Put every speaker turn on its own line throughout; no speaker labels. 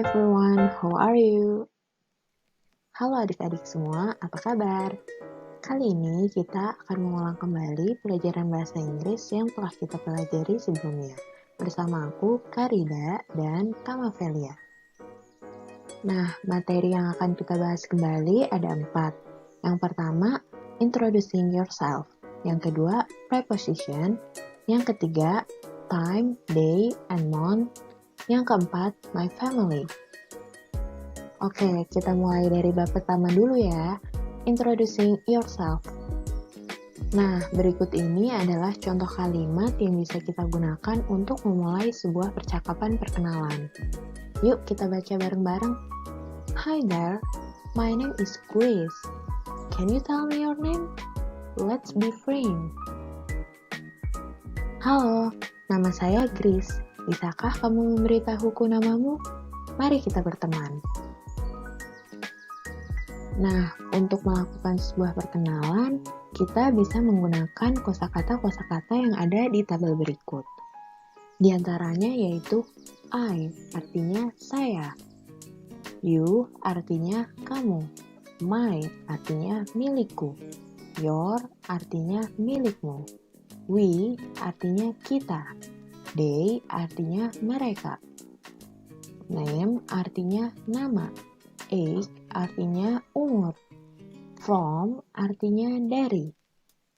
everyone, how are you? Halo adik-adik semua, apa kabar? Kali ini kita akan mengulang kembali pelajaran bahasa Inggris yang telah kita pelajari sebelumnya. Bersama aku, Karida dan Kamavelia. Nah, materi yang akan kita bahas kembali ada 4. Yang pertama, introducing yourself. Yang kedua, preposition. Yang ketiga, time, day, and month. Yang keempat, my family. Oke, kita mulai dari bab pertama dulu ya. Introducing yourself. Nah, berikut ini adalah contoh kalimat yang bisa kita gunakan untuk memulai sebuah percakapan perkenalan. Yuk kita baca bareng-bareng. Hi there, my name is Grace. Can you tell me your name? Let's be friends. Halo, nama saya Grace. Bisakah kamu memberitahuku namamu? Mari kita berteman. Nah, untuk melakukan sebuah perkenalan, kita bisa menggunakan kosakata-kosakata yang ada di tabel berikut. Di antaranya yaitu I, artinya saya. You, artinya kamu. My, artinya milikku. Your, artinya milikmu. We, artinya kita. They, artinya mereka. Name, artinya nama. Age, artinya umur. From, artinya dari.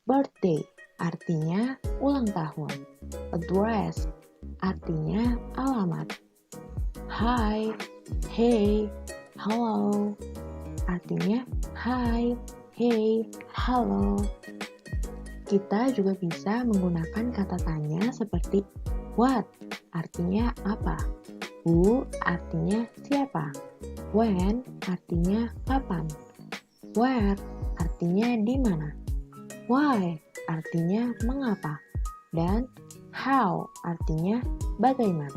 Birthday, artinya ulang tahun. Address, artinya alamat. Hi, hey, hello, artinya hi, hey, halo. Kita juga bisa menggunakan kata tanya seperti what, artinya apa. Who, artinya siapa. When, artinya kapan. Where, artinya di mana. Why, artinya mengapa. Dan how, artinya bagaimana.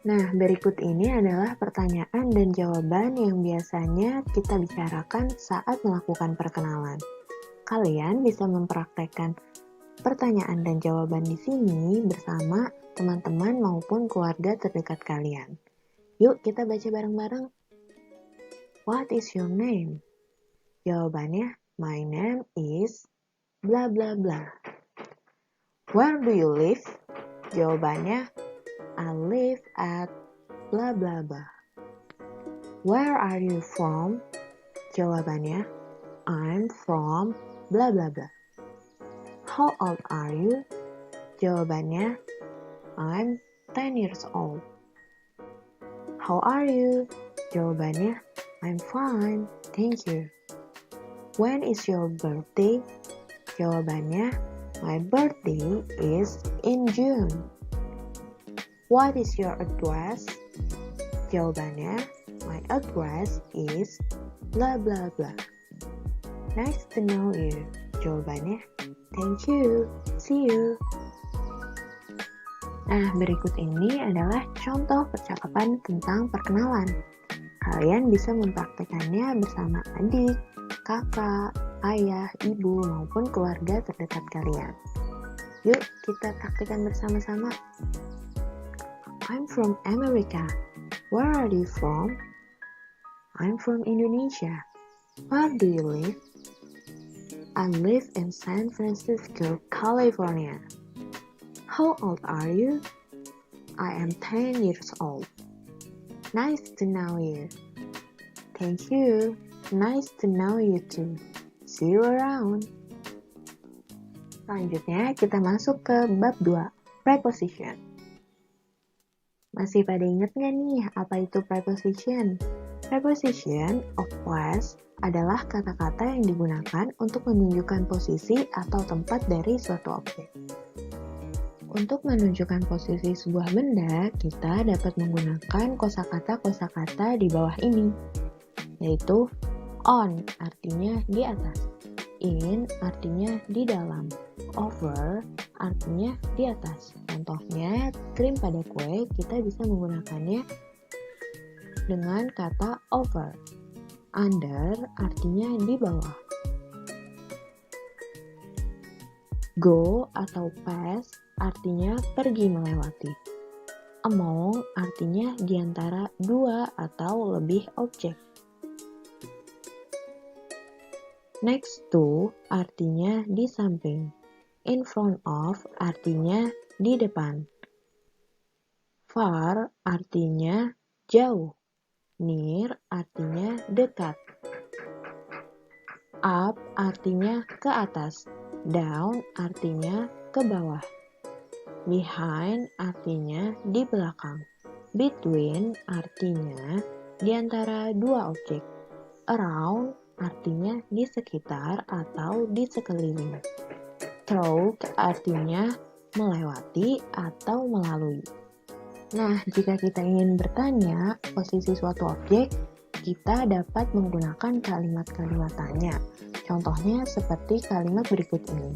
Nah, berikut ini adalah pertanyaan dan jawaban yang biasanya kita bicarakan saat melakukan perkenalan. Kalian bisa mempraktekkan pertanyaan dan jawaban di sini bersama teman-teman maupun keluarga terdekat kalian. Yuk kita baca bareng-bareng. What is your name? Jawabannya, my name is bla bla bla. Where do you live? Jawabannya, I live at bla bla bla. Where are you from? Jawabannya, I'm from bla bla bla. How old are you? Jawabannya, I'm 10 years old. How are you? Jawabannya, I'm fine, thank you. When is your birthday? Jawabannya, my birthday is in June. What is your address? Jawabannya, my address is blah blah blah. Nice to know you. Jawabannya, thank you, see you. Nah, berikut ini adalah contoh percakapan tentang perkenalan. Kalian bisa mempraktekannya bersama adik, kakak, ayah, ibu, maupun keluarga terdekat kalian. Yuk, kita praktekkan bersama-sama. I'm from America. Where are you from? I'm from Indonesia. Where do you live? I live in San Francisco, California. How old are you? I am 10 years old. Nice to know you. Thank you. Nice to know you too. See you around. Selanjutnya kita masuk ke bab 2, preposition. Masih pada ingat nggak nih apa itu preposition? Preposition of place adalah kata-kata yang digunakan untuk menunjukkan posisi atau tempat dari suatu objek. Untuk menunjukkan posisi sebuah benda, kita dapat menggunakan kosakata-kosakata di bawah ini, yaitu on artinya di atas, in artinya di dalam, over artinya di atas. Contohnya, krim pada kue kita bisa menggunakannya dengan kata over. Under artinya di bawah. Go atau pass artinya pergi melewati. Among artinya di antara dua atau lebih objek. Next to artinya di samping. In front of artinya di depan. Far artinya jauh. Near artinya dekat. Up artinya ke atas. Down artinya ke bawah. Behind artinya di belakang. Between artinya di antara dua objek. Around artinya di sekitar atau di sekeliling. Through artinya melewati atau melalui. Nah, jika kita ingin bertanya posisi suatu objek, kita dapat menggunakan kalimat-kalimat tanya. Contohnya seperti kalimat berikut ini.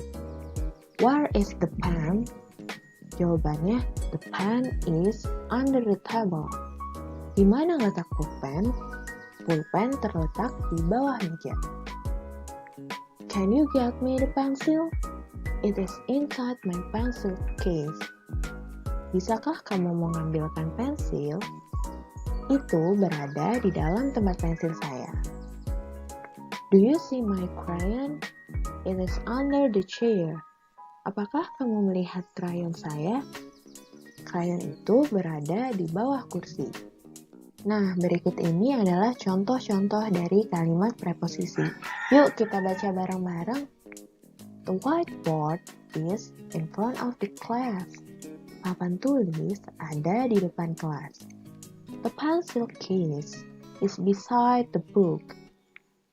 Where is the pen? Jawabannya, the pen is under the table. Di mana letak pulpen? Pulpen terletak di bawah meja. Can you get me the pencil? It is inside my pencil case. Bisakah kamu mengambilkan pensil? Itu berada di dalam tempat pensil saya. Do you see my crayon? It is under the chair. Apakah kamu melihat krayon saya? Krayon itu berada di bawah kursi. Nah, berikut ini adalah contoh-contoh dari kalimat preposisi. Yuk kita baca bareng-bareng. The whiteboard is in front of the class. Papan tulis ada di depan kelas. The pencil case is beside the book.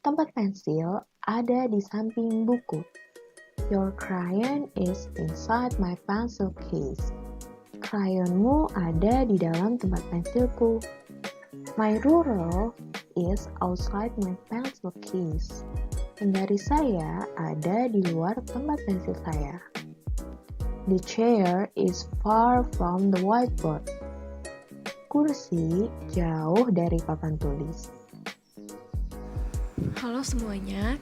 Tempat pensil ada di samping buku. Your crayon is inside my pencil case. Krayonmu ada di dalam tempat pensilku. My ruler is outside my pencil case. Penggaris saya ada di luar tempat pensil saya. The chair is far from the whiteboard. Kursi jauh dari papan tulis.
Halo semuanya,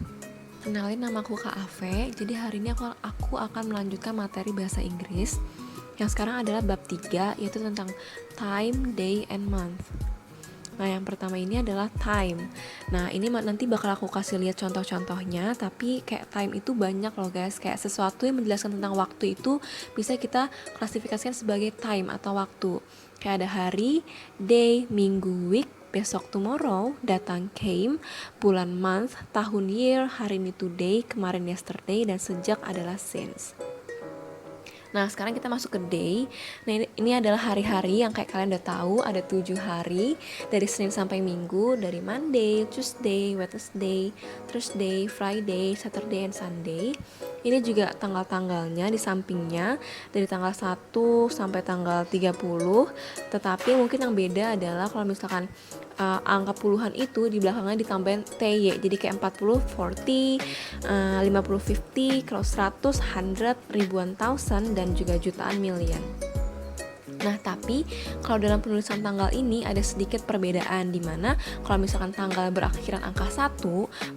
kenalin namaku Kak Ave. Jadi hari ini aku akan melanjutkan materi bahasa Inggris yang sekarang adalah bab 3, yaitu tentang time, day, and month. Nah, yang pertama ini adalah time. Nah, ini nanti bakal aku kasih lihat contoh-contohnya, tapi kayak time itu banyak loh guys. Kayak sesuatu yang menjelaskan tentang waktu itu bisa kita klasifikasikan sebagai time atau waktu. Kayak ada hari, day, minggu, week, besok tomorrow, datang came, bulan month, tahun year, hari ini today, kemarin yesterday, dan sejak adalah since. Nah, sekarang kita masuk ke day. Nah, ini adalah hari-hari yang kayak kalian udah tahu, ada 7 hari dari Senin sampai Minggu, dari Monday, Tuesday, Wednesday, Thursday, Friday, Saturday, and Sunday. Ini juga tanggal-tanggalnya di sampingnya dari tanggal 1 sampai tanggal 30. Tetapi mungkin yang beda adalah kalau misalkan angka puluhan itu di belakangnya ditambahin TY, jadi kayak 40, 40, 50, 50, kalau 100, 100, ribuan, thousand, dan juga jutaan, million. Nah, tapi kalau dalam penulisan tanggal ini ada sedikit perbedaan, di mana kalau misalkan tanggal berakhiran angka 1,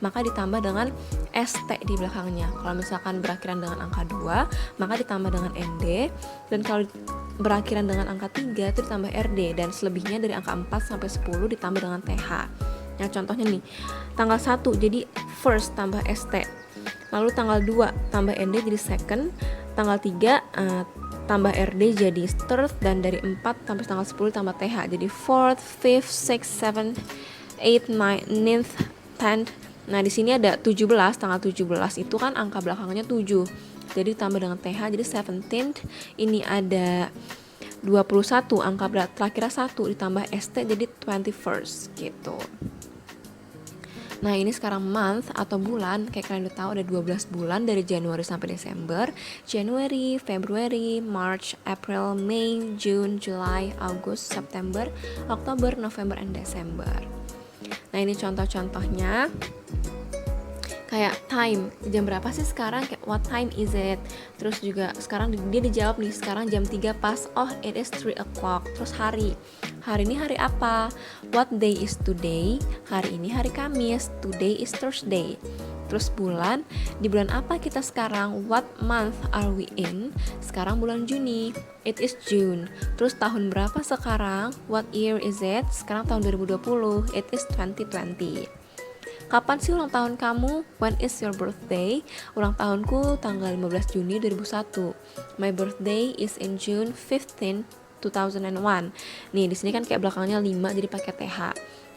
maka ditambah dengan ST di belakangnya. Kalau misalkan berakhiran dengan angka 2, maka ditambah dengan ND, dan kalau berakhiran dengan angka 3 itu ditambah RD, dan selebihnya dari angka 4 sampai 10 ditambah dengan TH. Nah, contohnya nih, tanggal 1 jadi first tambah ST, lalu tanggal 2 tambah ND jadi second, tanggal 3 tambah RD jadi third, dan dari 4 sampai tanggal 10 tambah TH jadi fourth, fifth, sixth, seventh, eighth, ninth, tenth. Nah, di sini ada 17, tanggal 17 itu kan angka belakangnya 7. Jadi tambah dengan TH jadi 17th. Ini ada 21, angka terakhir 1 ditambah ST jadi 21st gitu. Nah, ini sekarang month atau bulan. Kayak kalian udah tahu ada 12 bulan dari Januari sampai Desember. January, February, March, April, May, June, July, August, September, Oktober, November, and December. Nah, ini contoh-contohnya. Kayak time, jam berapa sih sekarang, kayak what time is it. Terus juga sekarang dia dijawab nih, sekarang jam 3 pas, oh it is 3 o'clock. Terus hari ini hari apa, what day is today, hari ini hari Kamis, today is Thursday. Terus bulan, di bulan apa kita sekarang? What month are we in? Sekarang bulan Juni. It is June. Terus tahun berapa sekarang? What year is it? Sekarang tahun 2020. It is 2020. Kapan sih ulang tahun kamu? When is your birthday? Ulang tahunku tanggal 15 Juni 2001. My birthday is in June 15, 2001. Nih, di sini kan kayak belakangnya 5 jadi pakai TH.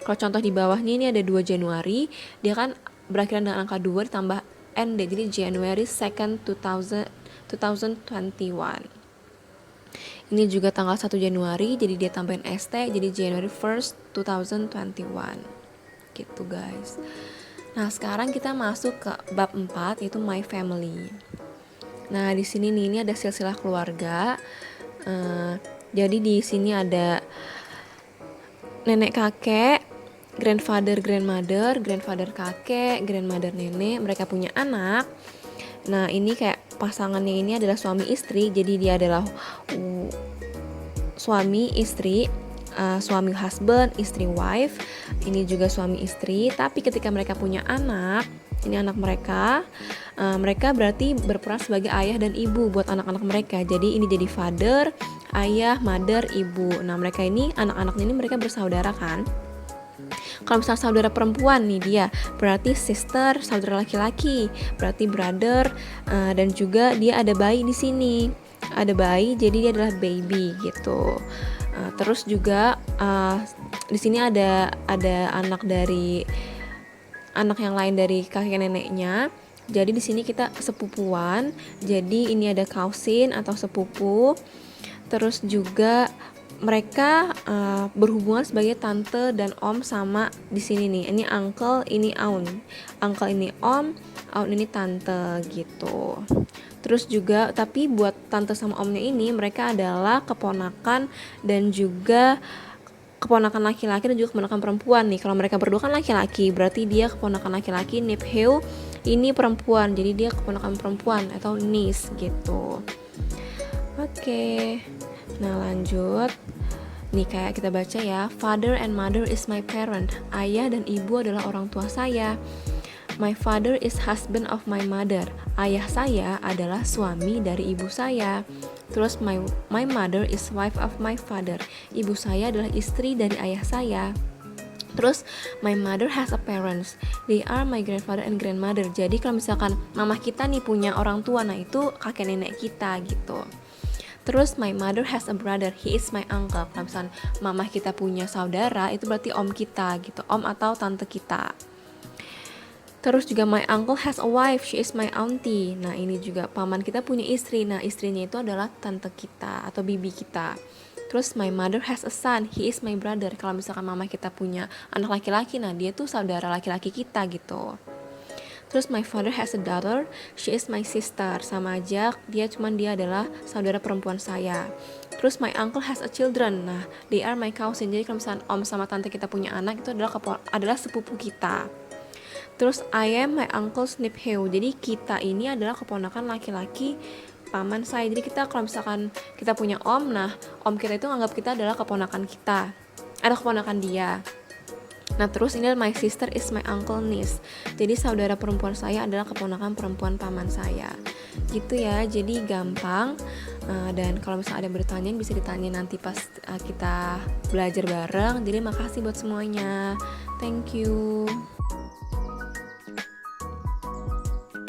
Kalau contoh di bawahnya ini ada 2 Januari, dia kan berakhiran dengan angka 2 ditambah ND, jadi January 2nd, 2021. Ini juga tanggal 1 Januari, jadi dia tambahin ST, jadi January 1st, 2021. Gitu guys. Nah, sekarang kita masuk ke bab 4, yaitu My Family. Nah, di sini nih, ini ada silsilah keluarga. Jadi di sini ada nenek kakek, grandfather grandmother, grandfather kakek, grandmother nenek, mereka punya anak. Nah, ini kayak pasangannya ini adalah suami istri, jadi dia adalah suami istri, suami husband, istri wife. Ini juga suami istri, tapi ketika mereka punya anak, ini anak mereka, mereka berarti berperan sebagai ayah dan ibu buat anak-anak mereka. Jadi ini jadi father, ayah, mother, ibu. Nah, mereka ini, anak-anaknya ini mereka bersaudara kan. Kalau misalnya saudara perempuan nih dia, berarti sister, saudara laki-laki, berarti brother, dan juga dia ada bayi di sini. Ada bayi, jadi dia adalah baby gitu. Terus juga di sini ada anak yang lain dari kakek neneknya. Jadi di sini kita sepupuan. Jadi ini ada cousin atau sepupu. Terus juga mereka berhubungan sebagai tante dan om sama di sini nih. Ini uncle, ini aunt. Uncle ini om, aunt ini tante gitu. Terus juga tapi buat tante sama omnya ini mereka adalah keponakan dan juga keponakan laki-laki dan juga keponakan perempuan nih. Kalau mereka berdua kan laki-laki, berarti dia keponakan laki-laki, nephew ini perempuan. Jadi dia keponakan perempuan atau niece gitu. Oke. Nah, lanjut. Nih kayak kita baca ya. Father and mother is my parent. Ayah dan ibu adalah orang tua saya. My father is husband of my mother. Ayah saya adalah suami dari ibu saya. Terus my mother is wife of my father. Ibu saya adalah istri dari ayah saya. Terus my mother has a parents. They are my grandfather and grandmother. Jadi kalau misalkan mama kita nih punya orang tua, nah itu kakek nenek kita gitu. Terus my mother has a brother. He is my uncle. Kalau misalkan mama kita punya saudara, itu berarti om kita gitu. Om atau tante kita. Terus juga my uncle has a wife, she is my auntie. Nah, ini juga paman kita punya istri. Nah, istrinya itu adalah tante kita atau bibi kita. Terus my mother has a son, he is my brother. Kalau misalkan mama kita punya anak laki-laki, nah dia tuh saudara laki-laki kita gitu. Terus my father has a daughter, she is my sister. Sama aja, dia adalah saudara perempuan saya. Terus my uncle has a children. Nah, they are my cousin. Jadi kalau misalkan om sama tante kita punya anak, itu adalah sepupu kita. Terus I am my uncle's nephew. Jadi kita ini adalah keponakan laki-laki paman saya. Jadi kita kalau misalkan kita punya om, nah om kita itu nganggap kita adalah keponakan kita, ada keponakan dia. Nah, terus ini my sister is my uncle niece. Jadi saudara perempuan saya adalah keponakan perempuan paman saya. Gitu ya. Jadi gampang. Dan kalau misalnya ada bertanya bisa ditanya nanti pas kita belajar bareng. Jadi makasih buat semuanya. Thank you.